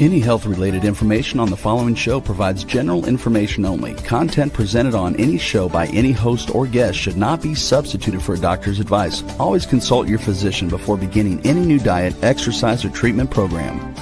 Any health-related information on the following show provides general information only. Content presented on any show by any host or guest should not be substituted for a doctor's advice. Always consult your physician before beginning any new diet, exercise, or treatment program.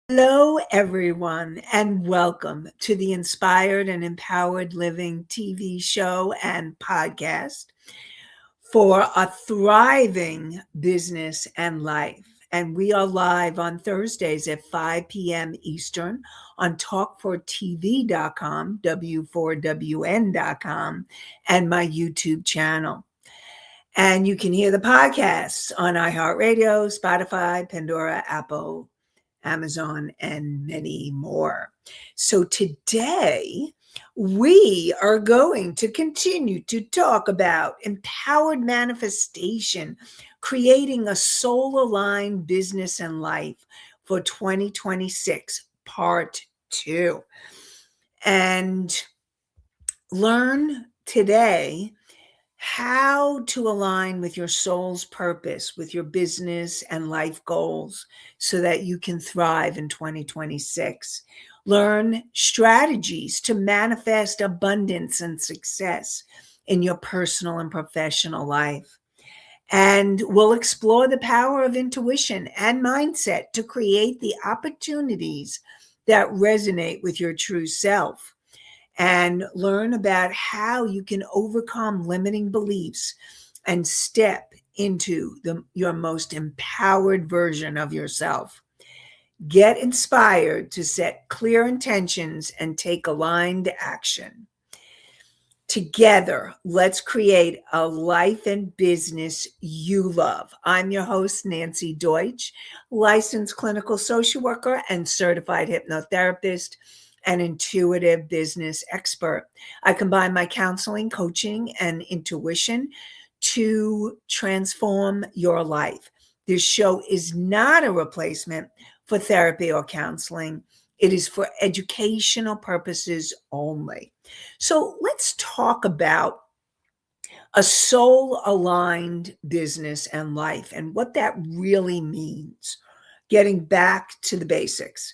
Hello, everyone, and welcome to the Inspired and Empowered Living TV show and podcast for a thriving business and life. And we are live on Thursdays at 5 p.m. Eastern on talk4tv.com, w4wn.com, and my YouTube channel. And you can hear the podcasts on iHeartRadio, Spotify, Pandora, Apple, Amazon, and many more. So today we are going to continue to talk about empowered manifestation, creating a soul-aligned business and life for 2026, part 2. And learn today how to align with your soul's purpose, with your business and life goals so that you can thrive in 2026. Learn strategies to manifest abundance and success in your personal and professional life. And we'll explore the power of intuition and mindset to create the opportunities that resonate with your true self. And learn about how you can overcome limiting beliefs and step into your most empowered version of yourself. Get inspired to set clear intentions and take aligned action. Together, let's create a life and business you love. I'm your host, Nancy Deutsch, licensed clinical social worker and certified hypnotherapist, an intuitive business expert. I combine my counseling, coaching, and intuition to transform your life. This show is not a replacement for therapy or counseling. It is for educational purposes only. So let's talk about a soul-aligned business and life and what that really means, getting back to the basics.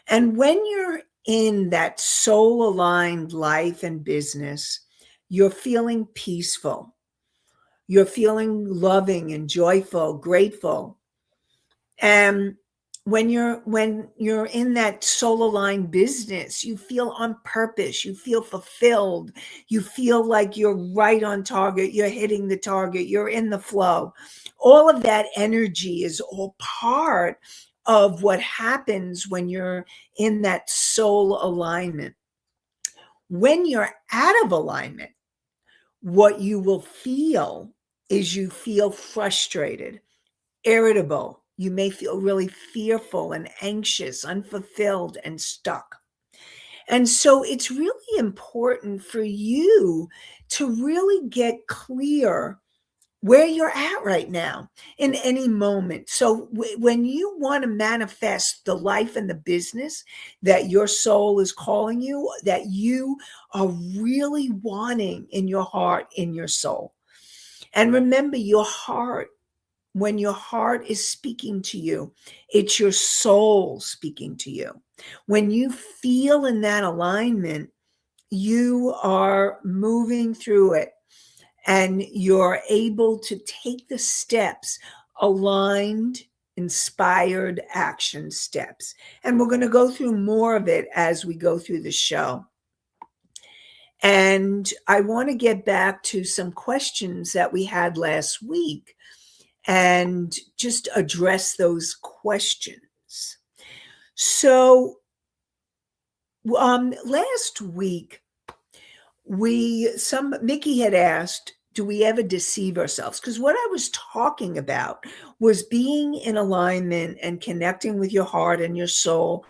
And when you're in that soul-aligned life and business, you're feeling peaceful. You're feeling loving and joyful, grateful. And when you're in that soul-aligned business, you feel on purpose, you feel fulfilled, you feel like you're right on target, you're hitting the target, you're in the flow. All of that energy is all part of what happens when you're in that soul alignment. When you're out of alignment, what you will feel is you feel frustrated, irritable. You may feel really fearful and anxious, unfulfilled, and stuck. And so it's really important for you to really get clear where you're at right now in any moment. So when you want to manifest the life and the business that your soul is calling you, that you are really wanting in your heart, in your soul. And remember, your heart, when your heart is speaking to you, it's your soul speaking to you. When you feel in that alignment, you are moving through it. And you're able to take the steps, aligned, inspired action steps. And we're going to go through more of it as we go through the show. And I want to get back to some questions that we had last week and just address those questions. So last week, Mickey had asked, do we ever deceive ourselves? Because what I was talking about was being in alignment and connecting with your heart and your soul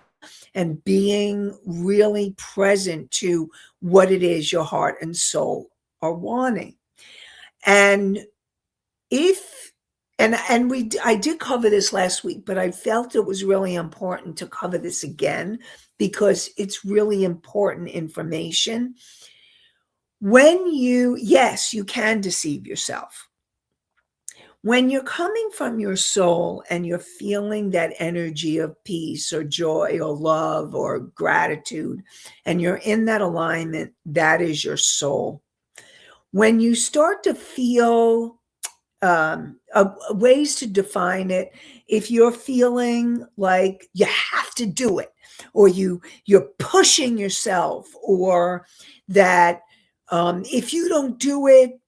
and being really present to what it is your heart and soul are wanting. And if and I did cover this last week, but I felt it was really important to cover this again because it's really important information. Yes, you can deceive yourself. When you're coming from your soul and you're feeling that energy of peace or joy or love or gratitude, and you're in that alignment, that is your soul. When you start to feel ways to define it, if you're feeling like you have to do it, or you're pushing yourself, or that if you don't do it,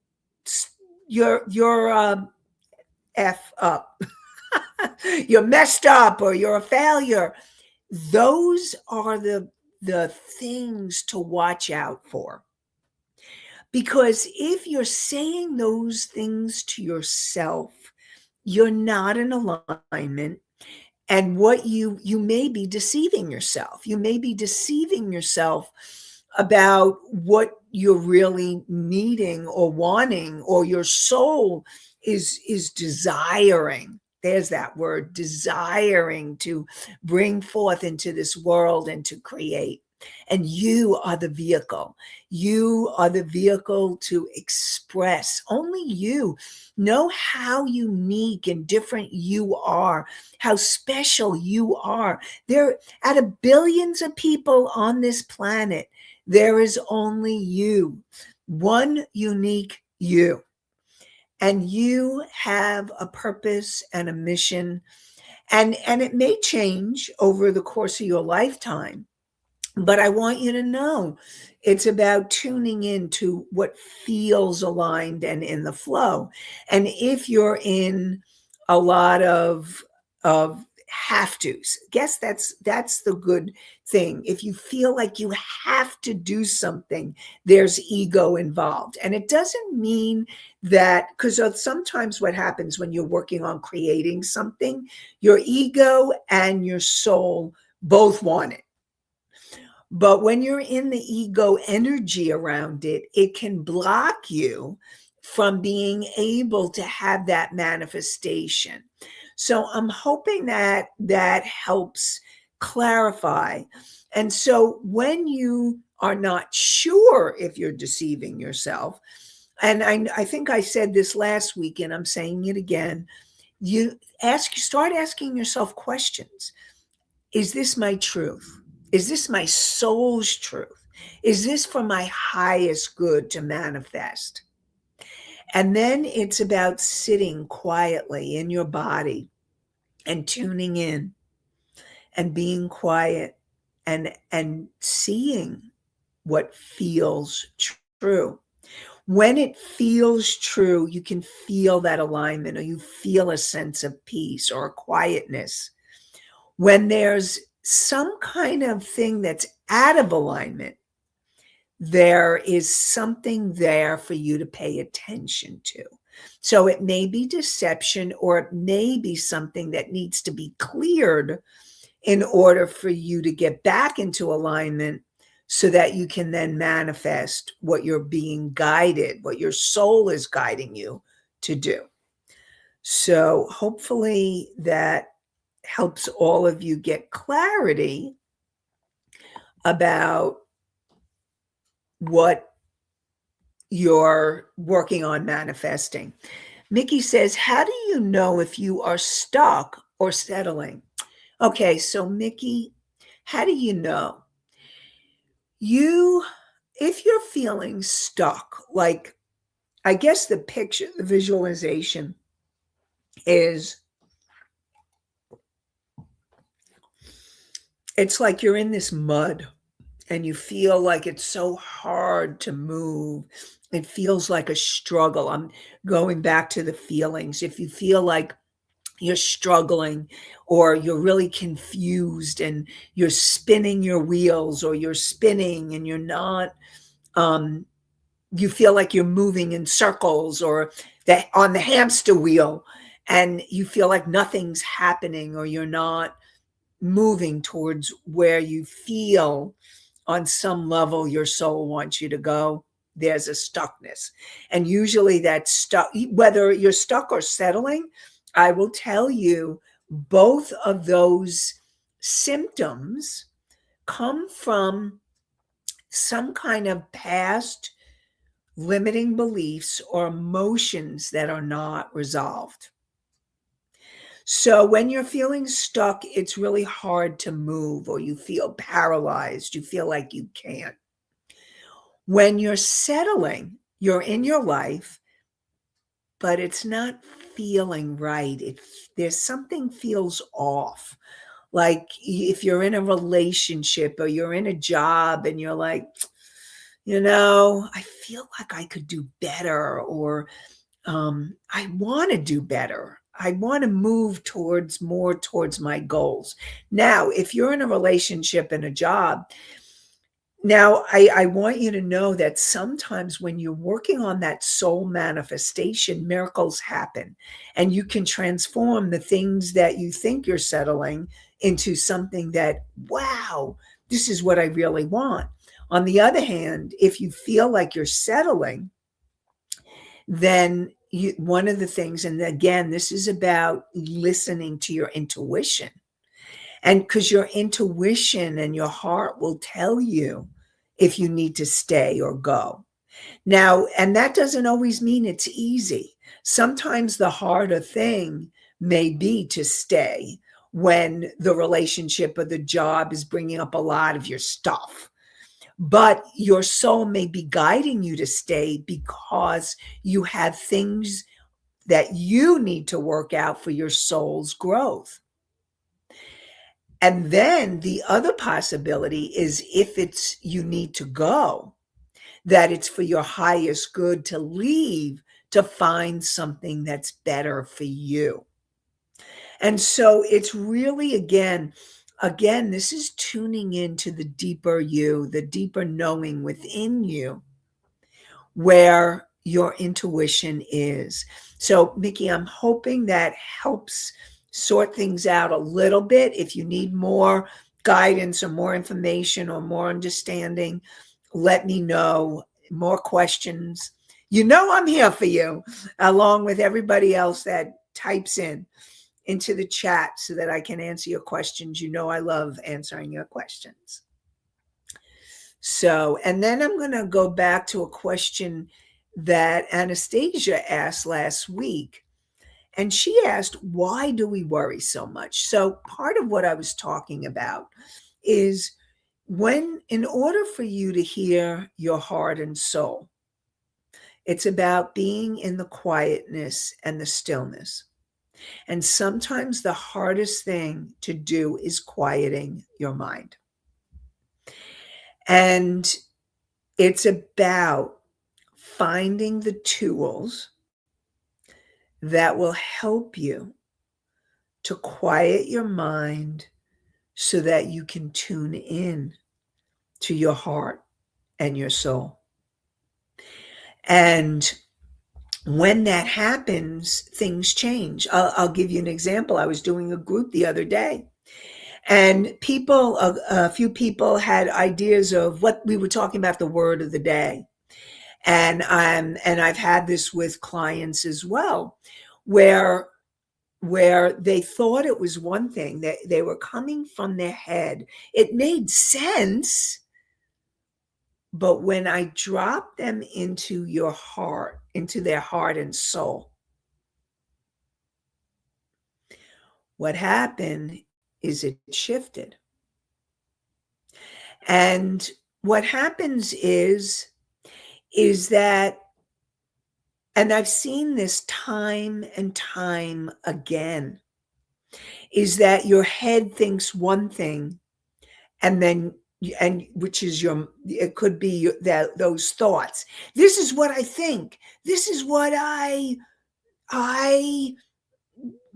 you're F up. You're messed up or you're a failure. Those are the things to watch out for. Because if you're saying those things to yourself, you're not in alignment. And what you may be deceiving yourself. You may be deceiving yourself about what you're really needing or wanting, or your soul is desiring. There's that word, desiring to bring forth into this world and to create. And you are the vehicle. You are the vehicle to express. Only you know how unique and different you are, how special you are. There, out of billions of people on this planet, there is only you, one unique you. And you have a purpose and a mission. And it may change over the course of your lifetime. But I want you to know it's about tuning into what feels aligned and in the flow. And if you're in a lot of have to's, guess that's the good thing. If you feel like you have to do something, there's ego involved. And it doesn't mean that, because sometimes what happens when you're working on creating something, your ego and your soul both want it. But when you're in the ego energy around it, it can block you from being able to have that manifestation. So I'm hoping that that helps clarify. And so when you are not sure if you're deceiving yourself, and I think I said this last week and I'm saying it again, you start asking yourself questions. Is this my truth? Is this my soul's truth? Is this for my highest good to manifest? And then it's about sitting quietly in your body and tuning in and being quiet and seeing what feels true. When it feels true, you can feel that alignment, or you feel a sense of peace or quietness. When there's some kind of thing that's out of alignment, there is something there for you to pay attention to. So it may be deception, or it may be something that needs to be cleared in order for you to get back into alignment, so that you can then manifest what you're being guided, what your soul is guiding you to do. So hopefully that helps all of you get clarity about what you're working on manifesting. Mickey says, how do you know if you are stuck or settling? Okay, so Mickey, how do you know? If you're feeling stuck, like, I guess the picture, the visualization is, it's like you're in this mud and you feel like it's so hard to move. It feels like a struggle. I'm going back to the feelings. If you feel like you're struggling, or you're really confused and you're spinning your wheels, or you're spinning and you're not you feel like you're moving in circles or that on the hamster wheel, and you feel like nothing's happening or you're not moving towards where you feel on some level your soul wants you to go. There's a stuckness. And usually that's stuck, whether you're stuck or settling, I will tell you both of those symptoms come from some kind of past limiting beliefs or emotions that are not resolved. So when you're feeling stuck, it's really hard to move, or you feel paralyzed, you feel like you can't. When you're settling, you're in your life, but it's not feeling right. There's something feels off. Like if you're in a relationship or you're in a job and you're like, I feel like I could do better, or I want to do better. I want to move more towards my goals. Now, if you're in a relationship and a job, now I want you to know that sometimes when you're working on that soul manifestation, miracles happen, and you can transform the things that you think you're settling into something that, wow, this is what I really want. On the other hand, if you feel like you're settling, then one of the things, and again, this is about listening to your intuition. And because your intuition and your heart will tell you if you need to stay or go. Now, and that doesn't always mean it's easy. Sometimes the harder thing may be to stay when the relationship or the job is bringing up a lot of your stuff. But your soul may be guiding you to stay because you have things that you need to work out for your soul's growth. And then the other possibility is if it's you need to go, that it's for your highest good to leave to find something that's better for you. And so it's really, again, this is tuning into the deeper you, the deeper knowing within you, where your intuition is. So, Mickey, I'm hoping that helps sort things out a little bit. If you need more guidance or more information or more understanding, let me know. More questions. I'm here for you, along with everybody else that types into the chat so that I can answer your questions. I love answering your questions. So, and then I'm going to go back to a question that Anastasia asked last week. And she asked, why do we worry so much? So part of what I was talking about is in order for you to hear your heart and soul, it's about being in the quietness and the stillness. And sometimes the hardest thing to do is quieting your mind. And it's about finding the tools that will help you to quiet your mind so that you can tune in to your heart and your soul. And when that happens, things change. I'll give you an example. I was doing a group the other day, and a few people had ideas of what we were talking about, the word of the day. And I've had this with clients as well, where they thought it was one thing, that they were coming from their head. It made sense. But when I dropped them into your heart, into their heart and soul, what happened is it shifted. And what happens is that, and I've seen this time and time again, is that your head thinks one thing, and which is it could be that those thoughts. This is what I think. This is what I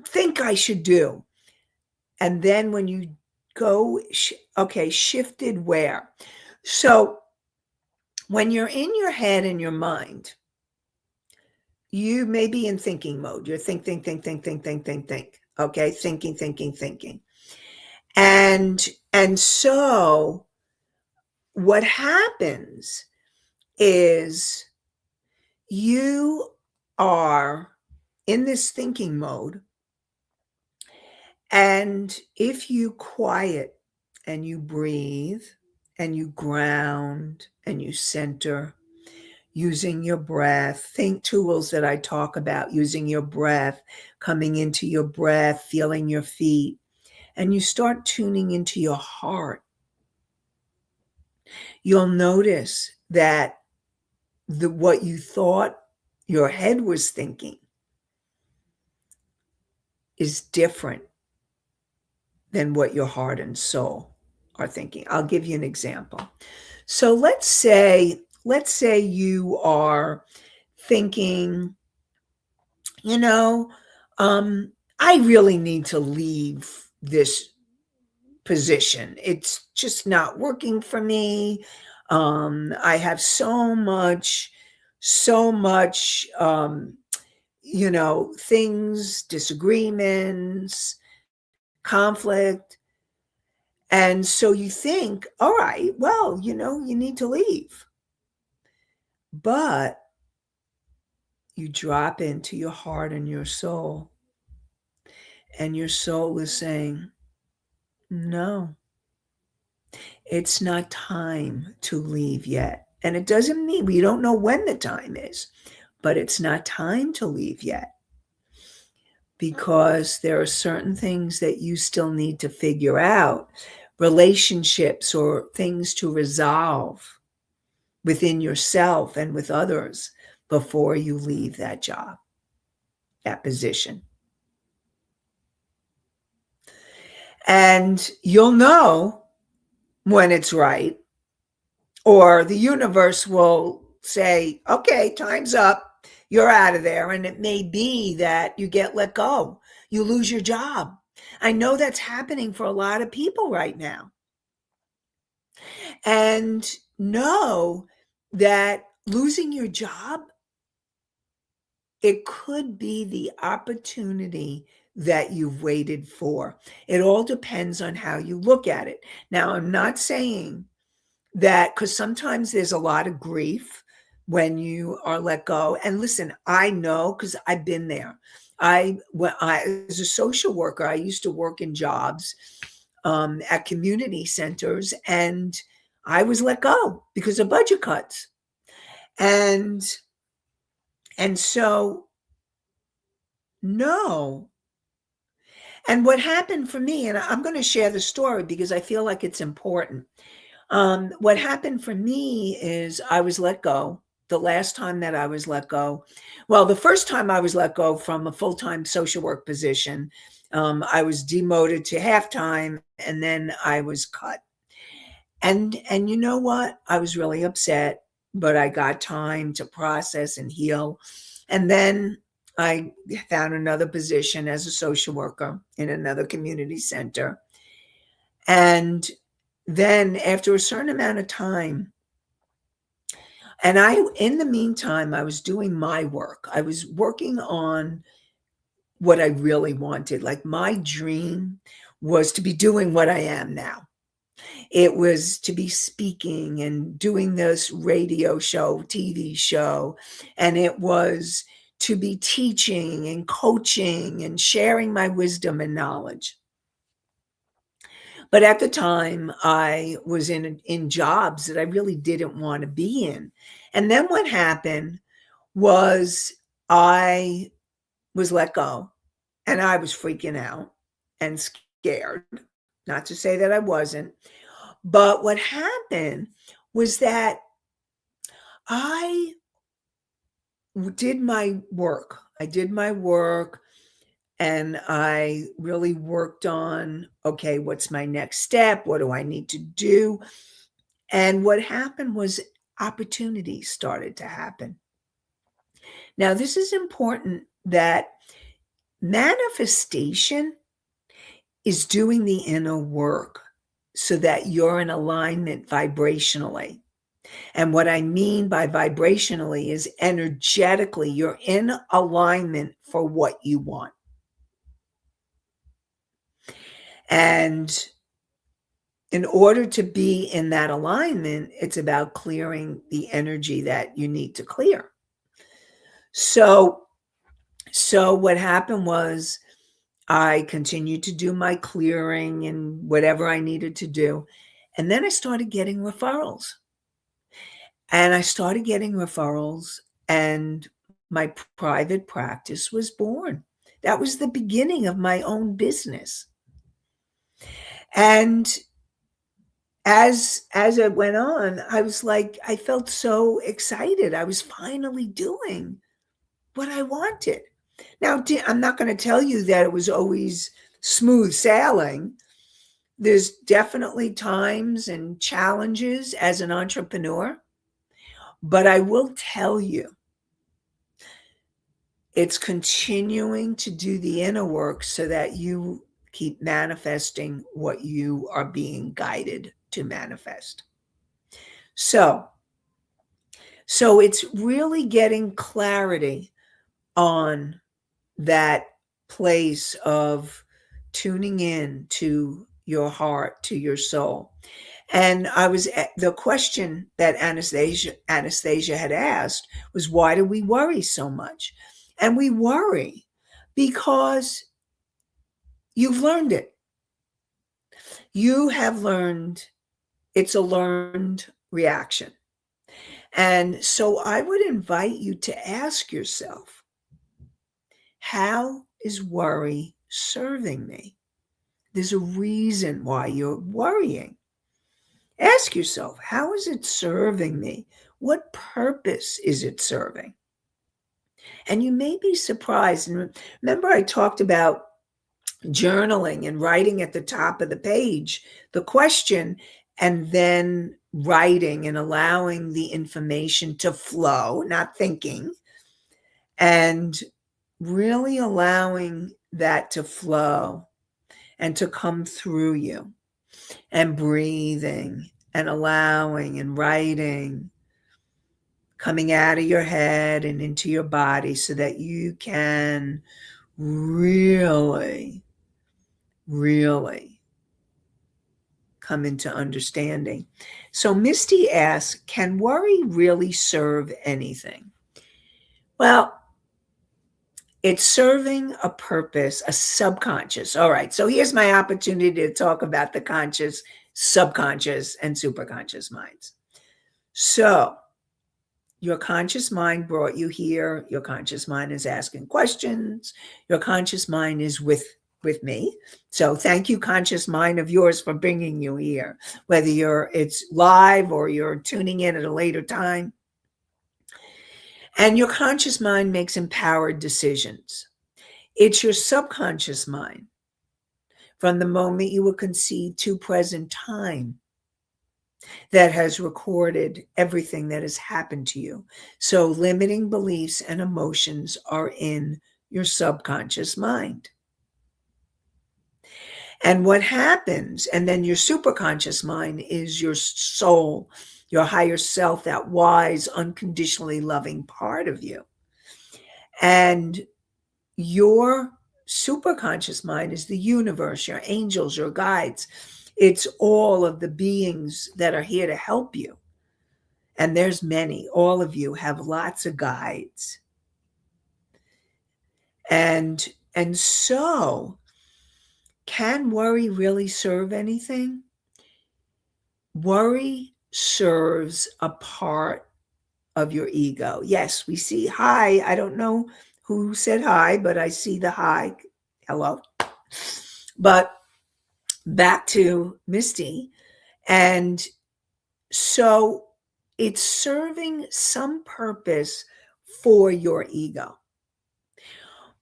think I should do. And then when you go, shifted where? So When you're in your head and your mind, you may be in thinking mode. You're think. Okay, thinking. And so what happens is you are in this thinking mode, and if you quiet and you breathe and you ground and you center using your breath, think tools that I talk about, using your breath, coming into your breath, feeling your feet, and you start tuning into your heart, you'll notice that what you thought your head was thinking is different than what your heart and soul are thinking. I'll give you an example. So let's say you are thinking, you know, I really need to leave this position. It's just not working for me. I have so much, things, disagreements, conflict. And so you think, all right, well, you need to leave. But you drop into your heart and your soul is saying, no, it's not time to leave yet. And it doesn't mean we don't know when the time is, but it's not time to leave yet, because there are certain things that you still need to figure out, relationships or things to resolve within yourself and with others before you leave that job, that position. And you'll know when it's right, or the universe will say, okay, time's up, you're out of there. And it may be that you get let go, you lose your job. I know that's happening for a lot of people right now. And know that losing your job, it could be the opportunity that you've waited for. It all depends on how you look at it. Now, I'm not saying that, because sometimes there's a lot of grief when you are let go. And listen, I know, because I've been there. As a social worker, I used to work in jobs at community centers, and I was let go because of budget cuts. And so, no. And what happened for me, and I'm going to share the story because I feel like it's important. What happened for me is I was let go. The last time that I was let go, well, the first time I was let go from a full-time social work position, I was demoted to half-time, and then I was cut. And you know what? I was really upset, but I got time to process and heal. And then I found another position as a social worker in another community center. And then after a certain amount of time, and in the meantime, I was doing my work. I was working on what I really wanted. Like, my dream was to be doing what I am now. It was to be speaking and doing this radio show, TV show. And it was to be teaching and coaching and sharing my wisdom and knowledge. But at the time, I was in jobs that I really didn't want to be in. And then what happened was I was let go, and I was freaking out and scared. Not to say that I wasn't. But what happened was that I did my work. I did my work. And I really worked on, okay, what's my next step? What do I need to do? And what happened was opportunities started to happen. Now, this is important, that manifestation is doing the inner work so that you're in alignment vibrationally. And what I mean by vibrationally is energetically, you're in alignment for what you want. And in order to be in that alignment, it's about clearing the energy that you need to clear. So what happened was I continued to do my clearing and whatever I needed to do. And then I started getting referrals. And my private practice was born. That was the beginning of my own business. And as it went on, I was like, I felt so excited. I was finally doing what I wanted. Now, I'm not going to tell you that it was always smooth sailing. There's definitely times and challenges as an entrepreneur, but I will tell you, it's continuing to do the inner work so that you keep manifesting what you are being guided to manifest. So it's really getting clarity on that place of tuning in to your heart, to your soul. And the question that Anastasia had asked was, why do we worry so much? And we worry because you've learned it. You have learned, it's a learned reaction. And so I would invite you to ask yourself, how is worry serving me? There's a reason why you're worrying. Ask yourself, how is it serving me? What purpose is it serving? And you may be surprised. And remember, I talked about journaling and writing at the top of the page the question, and then writing and allowing the information to flow, not thinking, and really allowing that to flow and to come through you, and breathing and allowing and writing, coming out of your head and into your body so that you can really come into understanding. So Misty asks, can worry really serve anything? Well, it's serving a purpose, a subconscious. All right, so here's my opportunity to talk about the conscious, subconscious, and superconscious minds. So your conscious mind brought you here. Your conscious mind is asking questions. Your conscious mind is with me. So thank you, conscious mind of yours, for bringing you here, whether it's live or you're tuning in at a later time. And your conscious mind makes empowered decisions. It's your subconscious mind, from the moment you were conceived to present time, that has recorded everything that has happened to you. So limiting beliefs and emotions are in your subconscious mind. And what happens, and then your superconscious mind is your soul, your higher self, that wise, unconditionally loving part of you. And your superconscious mind is the universe, your angels, your guides. It's all of the beings that are here to help you. And there's many. All of you have lots of guides. And so, can worry really serve anything? Worry serves a part of your ego. Yes, we see hi. I don't know who said hi, but I see the hi. Hello. But back to Misty. And so it's serving some purpose for your ego.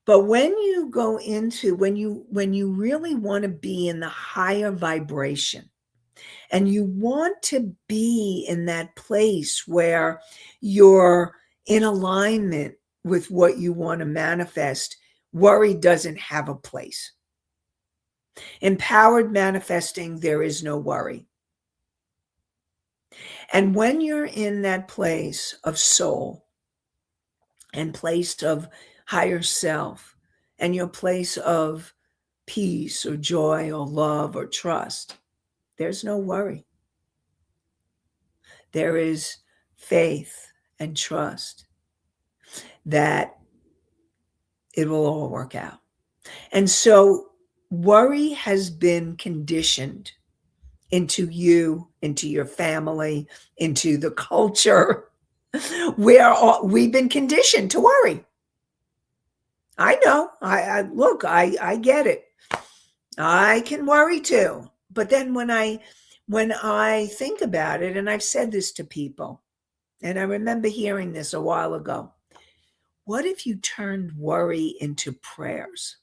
But when you go into, when you really want to be in the higher vibration, and you want to be in that place where you're in alignment with what you want to manifest, worry doesn't have a place. Empowered manifesting, there is no worry. And when you're in that place of soul and place of higher self and your place of peace or joy or love or trust, there's no worry. There is faith and trust that it will all work out. And so worry has been conditioned into you, into your family, into the culture. We've been conditioned to worry. I know. I get it. I can worry too. But then when I think about it, and I've said this to people, and I remember hearing this a while ago. What if you turned worry into prayers?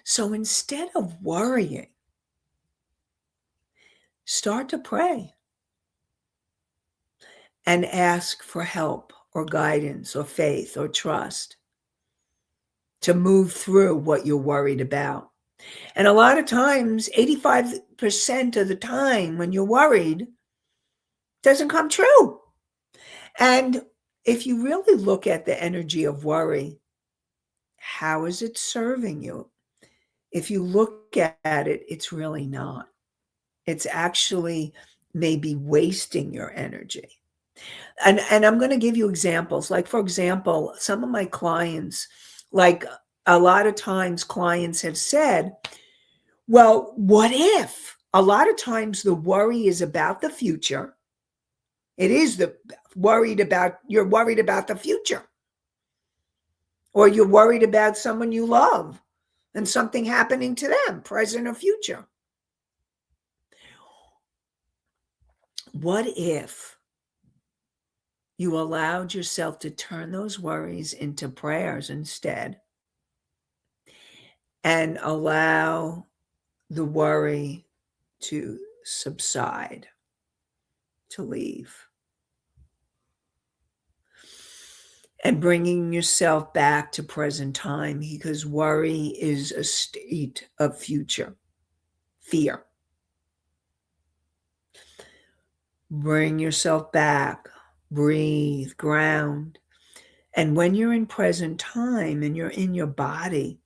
So instead of worrying, start to pray and ask for help or guidance or faith or trust to move through what you're worried about. And a lot of times, 85% of the time when you're worried, it doesn't come true. And if you really look at the energy of worry, how is it serving you? If you look at it, it's really not. It's actually maybe wasting your energy. And I'm going to give you examples. Like, for example, some of my clients, like a lot of times clients have said, well, what if? A lot of times the worry is about the future. It is you're worried about the future. Or you're worried about someone you love and something happening to them, present or future. What if you allowed yourself to turn those worries into prayers instead and allow the worry to subside, to leave? And bringing yourself back to present time, because worry is a state of future fear. Bring yourself back, breathe, ground. And when you're in present time and you're in your body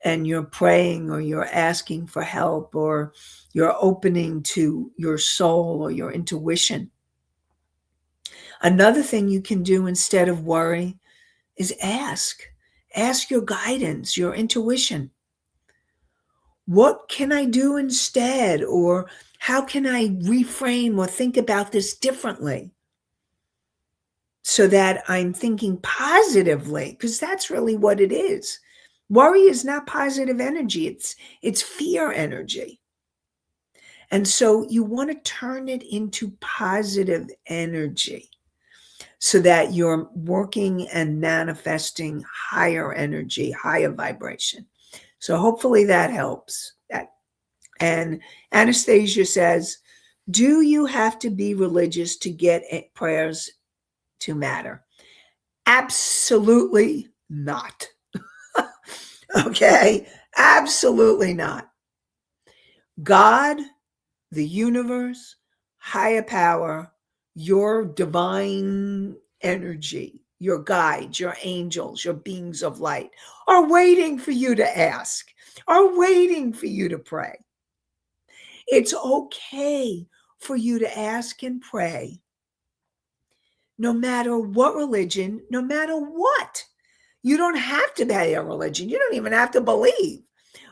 and you're praying or you're asking for help or you're opening to your soul or your intuition, another thing you can do instead of worry is ask your guidance, your intuition. What can I do instead? Or how can I reframe or think about this differently so that I'm thinking positively? Because that's really what it is. Worry is not positive energy. It's fear energy. And so you want to turn it into positive energy so that you're working and manifesting higher energy, higher vibration. So hopefully that helps. And Anastasia says, do you have to be religious to get prayers to matter? Absolutely not. Okay? Absolutely not. God, the universe, higher power, your divine energy, your guides, your angels, your beings of light are waiting for you to ask, are waiting for you to pray. It's okay for you to ask and pray, no matter what religion, no matter what. You don't have to be a religion. You don't even have to believe.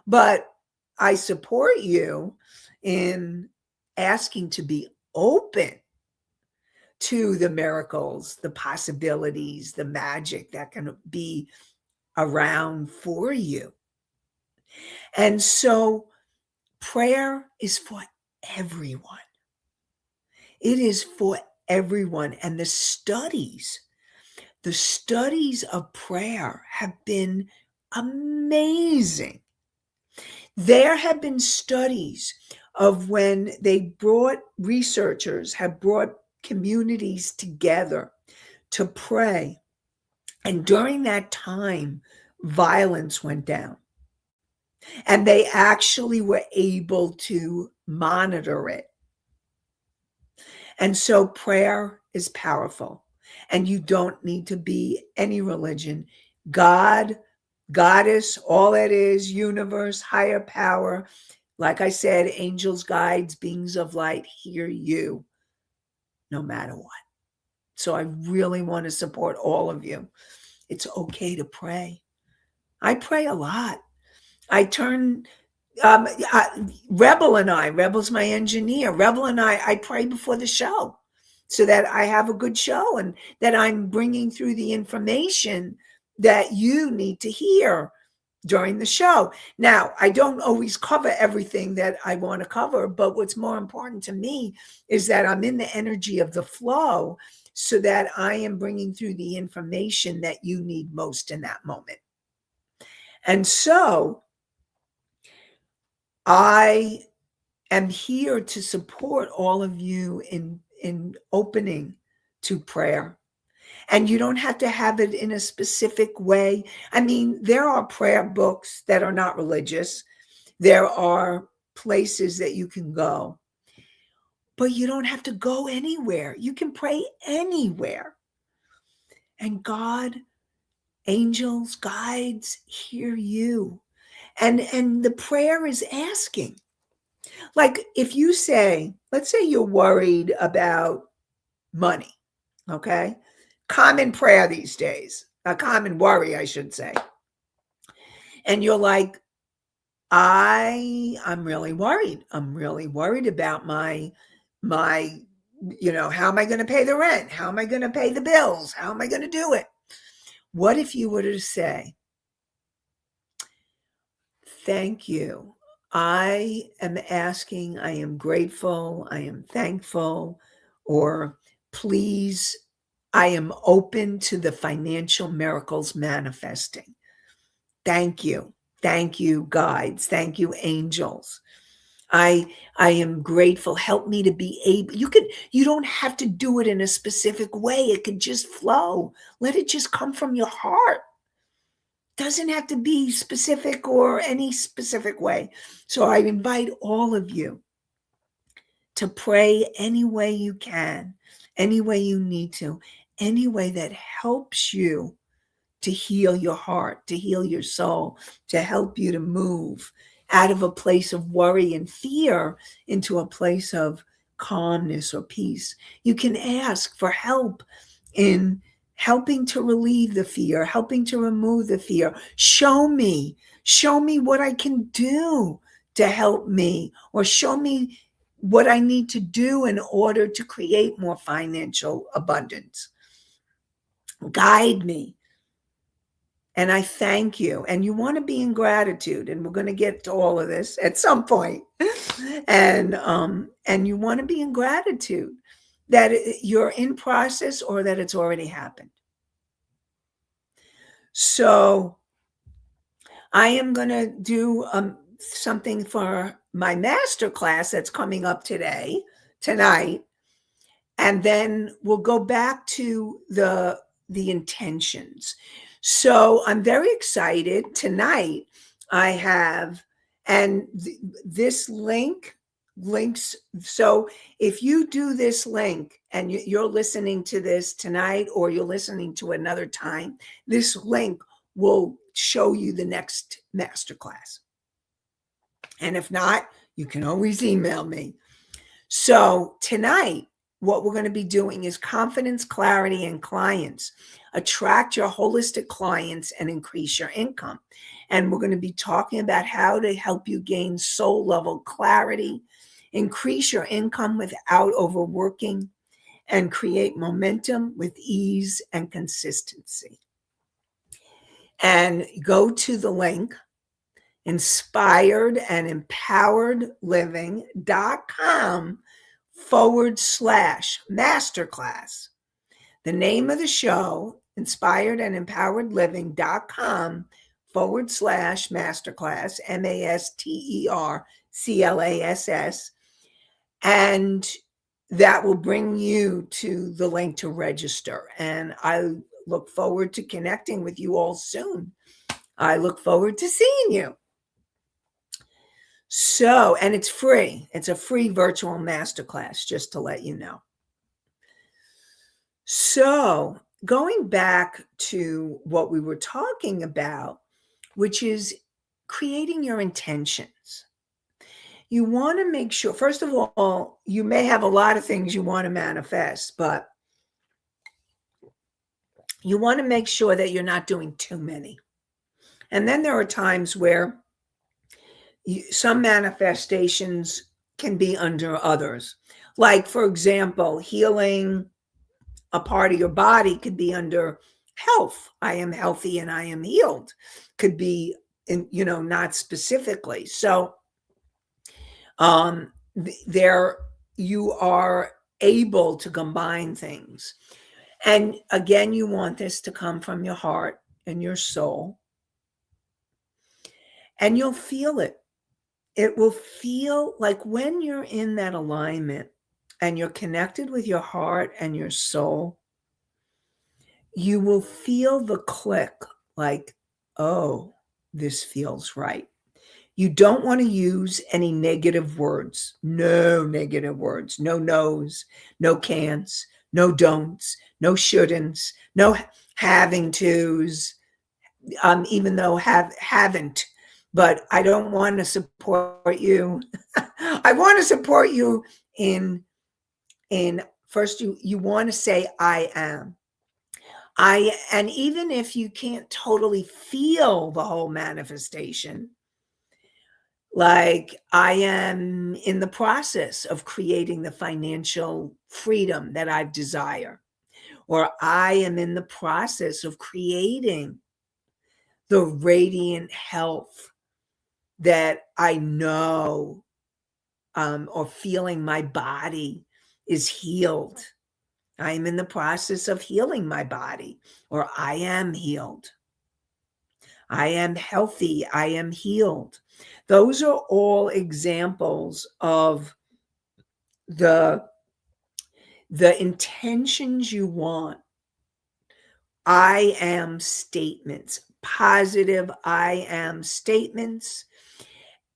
But I support you in asking to be open to the miracles, the possibilities, the magic that can be around for you. And so prayer is for everyone. It is for everyone. And the studies of prayer have been amazing. There have been studies of when researchers have brought communities together to pray. And during that time, violence went down. And they actually were able to monitor it. And so prayer is powerful, and you don't need to be any religion. God, goddess, all it is, universe, higher power. Like I said, angels, guides, beings of light hear you no matter what. So I really want to support all of you. It's okay to pray. I pray a lot. I turn um, Rebel's my engineer. Rebel and I pray before the show so that I have a good show and that I'm bringing through the information that you need to hear during the show. Now, I don't always cover everything that I want to cover, but what's more important to me is that I'm in the energy of the flow so that I am bringing through the information that you need most in that moment. And so I am here to support all of you in opening to prayer. And you don't have to have it in a specific way. I mean, there are prayer books that are not religious. There are places that you can go. But you don't have to go anywhere. You can pray anywhere. And God, angels, guides hear you. And the prayer is asking. Like if you say, let's say you're worried about money, okay? Common prayer these days, a common worry, I should say. And you're like, I'm really worried. I'm really worried about my, how am I going to pay the rent? How am I going to pay the bills? How am I going to do it? What if you were to say, thank you. I am asking, I am grateful, I am thankful, or please, I am open to the financial miracles manifesting. Thank you. Thank you, guides. Thank you, angels. I am grateful. Help me to be able. You don't have to do it in a specific way. It could just flow. Let it just come from your heart. Doesn't have to be specific or any specific way. So I invite all of you to pray any way you can, any way you need to, any way that helps you to heal your heart, to heal your soul, to help you to move out of a place of worry and fear into a place of calmness or peace. You can ask for help in helping to relieve the fear, helping to remove the fear. Show me what I can do to help me, or show me what I need to do in order to create more financial abundance. Guide me. And I thank you. And you want to be in gratitude. And we're going to get to all of this at some point. And you want to be in gratitude that you're in process or that it's already happened. So I am going to do something for my master class that's coming up tonight. And then we'll go back to the intentions. So I'm very excited. Tonight I have, and this links. So if you do this link and you're listening to this tonight or you're listening to another time, this link will show you the next masterclass. And if not, you can always email me. So tonight, what we're going to be doing is confidence, clarity, and clients. Attract your holistic clients and increase your income. And we're going to be talking about how to help you gain soul level clarity, increase your income without overworking, and create momentum with ease and consistency. And go to the link inspiredandempoweredliving.com/masterclass. The name of the show, inspiredandempoweredliving.com/masterclass, MASTERCLASS. And that will bring you to the link to register. And I look forward to connecting with you all soon. I look forward to seeing you. So, and it's free. It's a free virtual masterclass, just to let you know. So, going back to what we were talking about, which is creating your intentions. You want to make sure, first of all, you may have a lot of things you want to manifest, but you want to make sure that you're not doing too many. And then there are times where some manifestations can be under others. Like, for example, healing a part of your body could be under health. I am healthy and I am healed. Could be in, not specifically. So there you are able to combine things. And again, you want this to come from your heart and your soul. And you'll feel it. It will feel like when you're in that alignment and you're connected with your heart and your soul, you will feel the click like, oh, this feels right. You don't want to use any negative words. No negative words. No no's, no can'ts, no don'ts, no shouldn'ts, no having to's, even though haven't. But I don't want to support you. I want to support you in first you want to say I am. And even if you can't totally feel the whole manifestation, like I am in the process of creating the financial freedom that I desire, or I am in the process of creating the radiant health that I know, or feeling my body is healed. I am in the process of healing my body, or I am healed. I am healthy. I am healed. Those are all examples of the intentions you want. I am statements, positive I am statements.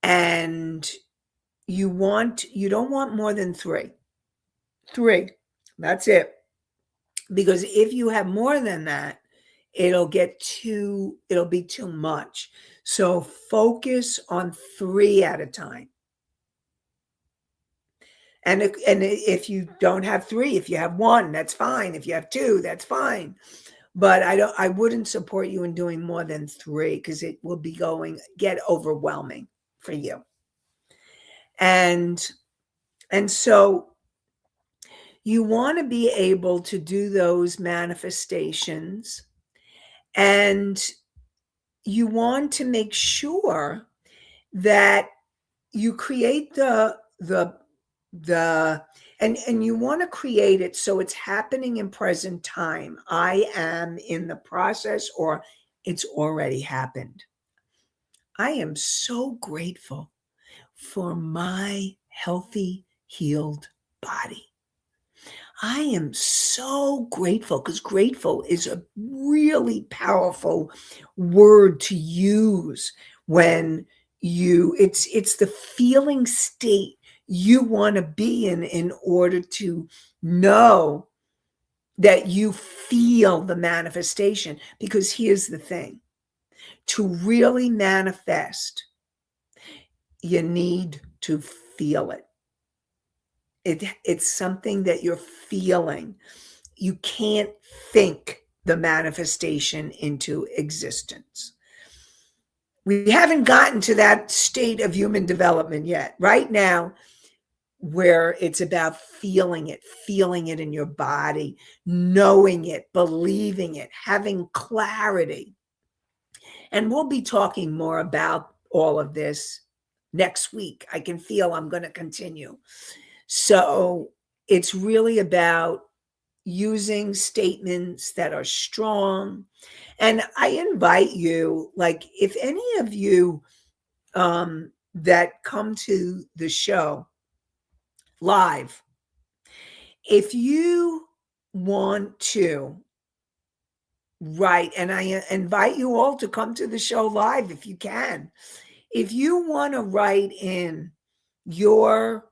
And you don't want more than three. That's it. Because if you have more than that, it'll be too much. So focus on 3 at a time. And if you don't have 3, if you have 1, that's fine. If you have 2, that's fine. But I wouldn't support you in doing more than 3 because it will get overwhelming for you. And so you want to be able to do those manifestations, and you want to make sure that you create and you want to create it so it's happening in present time. I am in the process, or it's already happened. I am so grateful for my healthy, healed body. I am so grateful, because grateful is a really powerful word to use when it's the feeling state you want to be in order to know that you feel the manifestation. Because here's the thing, to really manifest, you need to feel it. It's something that you're feeling. You can't think the manifestation into existence. We haven't gotten to that state of human development yet. Right now, where it's about feeling it in your body, knowing it, believing it, having clarity. And we'll be talking more about all of this next week. I can feel I'm going to continue. So it's really about using statements that are strong. And I invite you, like, if any of you that come to the show live, if you want to write, and I invite you all to come to the show live if you can. If you want to write in your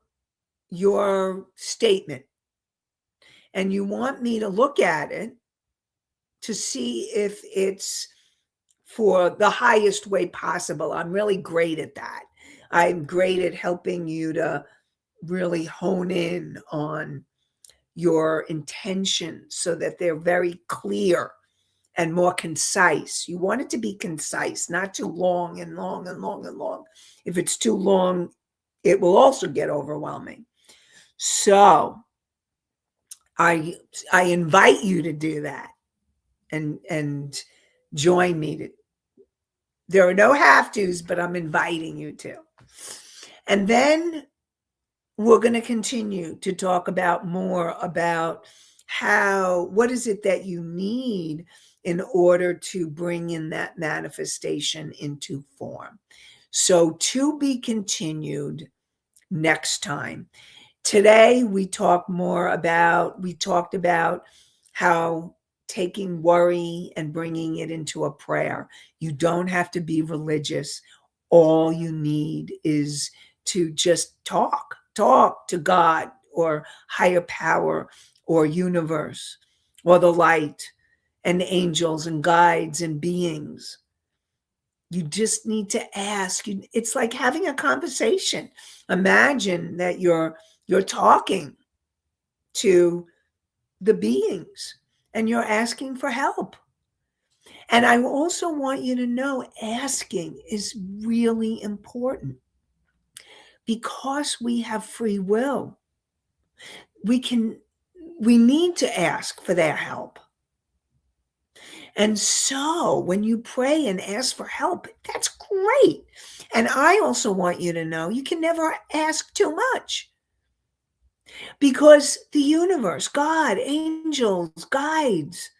statement, and you want me to look at it to see if it's for the highest way possible. I'm really great at that. I'm great at helping you to really hone in on your intentions so that they're very clear and more concise. You want it to be concise, not too long and long and long and long. If it's too long, it will also get overwhelming. So I invite you to do that and join me to. There are no have tos, but I'm inviting you to. And then we're going to continue to talk about more about what is it that you need in order to bring in that manifestation into form. So to be continued next time. Today we talked about how taking worry and bringing it into a prayer. You don't have to be religious. All you need is to just talk to God or higher power or universe or the light and angels and guides and beings. You just need to ask. It's like having a conversation. Imagine that you're talking to the beings and you're asking for help. And I also want you to know asking is really important because we have free will. We need to ask for their help. And so when you pray and ask for help, that's great. And I also want you to know you can never ask too much because the universe, God, angels, guides,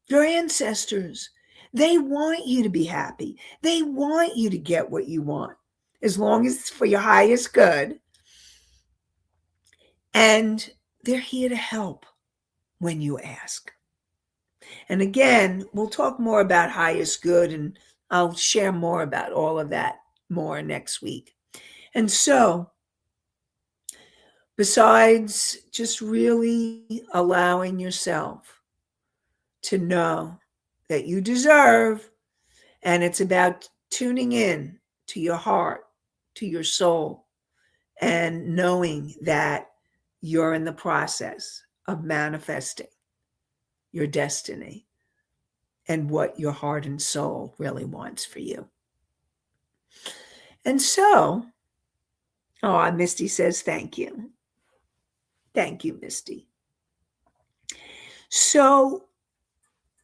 your ancestors, they want you to be happy. They want you to get what you want, as long as it's for your highest good. And they're here to help when you ask. And again, we'll talk more about highest good, and I'll share more about all of that more next week. And so, besides just really allowing yourself to know that you deserve, and it's about tuning in to your heart, to your soul, and knowing that you're in the process of manifesting your destiny and what your heart and soul really wants for you. And so, Misty says, thank you. Thank you, Misty. So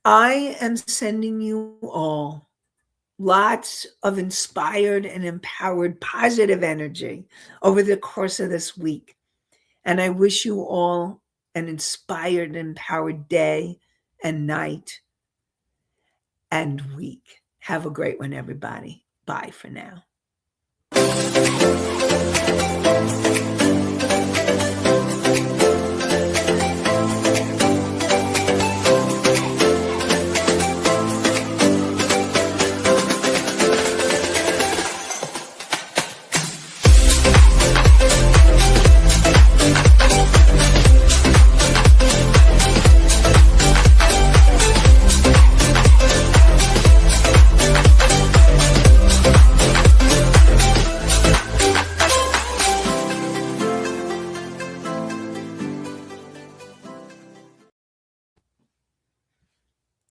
I am sending you all lots of inspired and empowered positive energy over the course of this week. And I wish you all an inspired and empowered day and night and week. Have a great one, everybody. Bye for now.